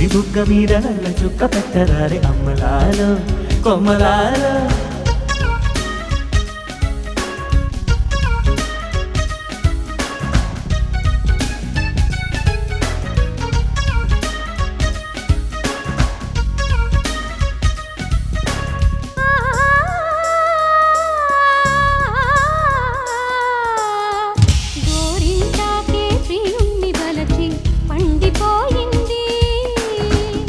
మల్లి బుగ్గ మీద నల్ల చుక్క పెట్టరారే అమ్మలాలో కొమ్మలాలో.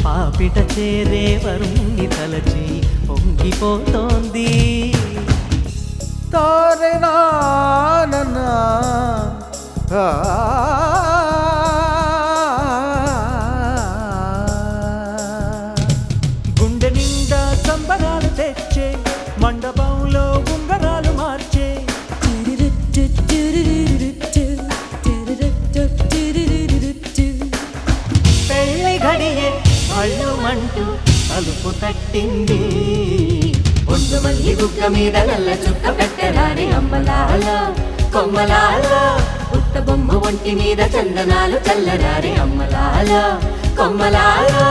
పాపిట చేరే వరుణ్ణి తలచి పొంగిపోతోంది. తారేనా గుండె నిండా సంబరాలు తెచ్చే మండపంలో ఉంగరాలు మార్చే పెళ్ళి ఘడియే అల్లుమంటూ తలుపు తట్టింది. ఒడ్డు మల్లి బుగ్గ మీద నల్ల చుక్క పెట్టరాని అమ్మలాలో కొమ్మలాలో. పుట్ట బొమ్మ ఒంటి మీద చందనాలు చల్లరాని అమ్మలాలో కొమ్మలాలో.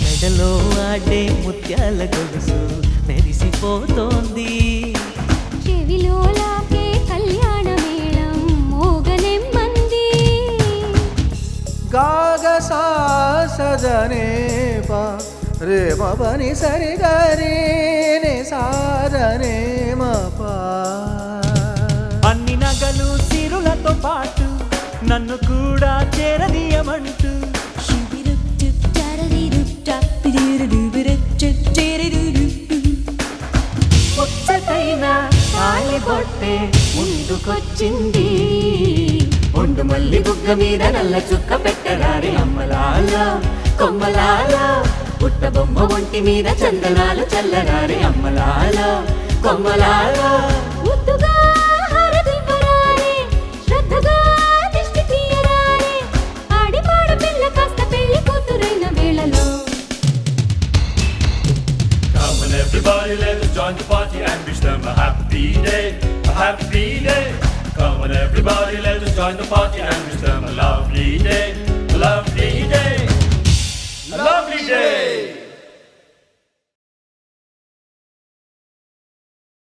మెడలో ఆడే ముత్యాల గొలుసు మెరిసిపోతోంది. చెవిలో లాగే కళ్యాణ మేళం మోగనెమ్మంది. గాగ సాసదనే పా రే మని సరి గరి నే సాధనే మపా. అన్ని నగలు సిరులతో పాటు నన్ను కూడా చేరదీయమంటూ ముచ్చటైన తాళి బొట్టే ముందుకొచ్చింది. ఒండు మల్లి బుగ్గ మీద నల్ల చుక్క పెట్టరారి అమ్మలాలో కొమ్మలాలో. పుట్ట బొమ్మ ఒంటి మీద చందనాలు చల్లరారి అమ్మలాలో కొమ్మలాలో. ముద్దుగా హారతివ్వరారే, శ్రద్ధగా దిష్టి తీయరారే, ఆడి పాడు పిల్ల కాస్త పెళ్లి కూతురైన వేళలో. Come on everybody, let's join the party and wish them a happy day, a happy day. Come on everybody, let's join the party and wish them a lovely day.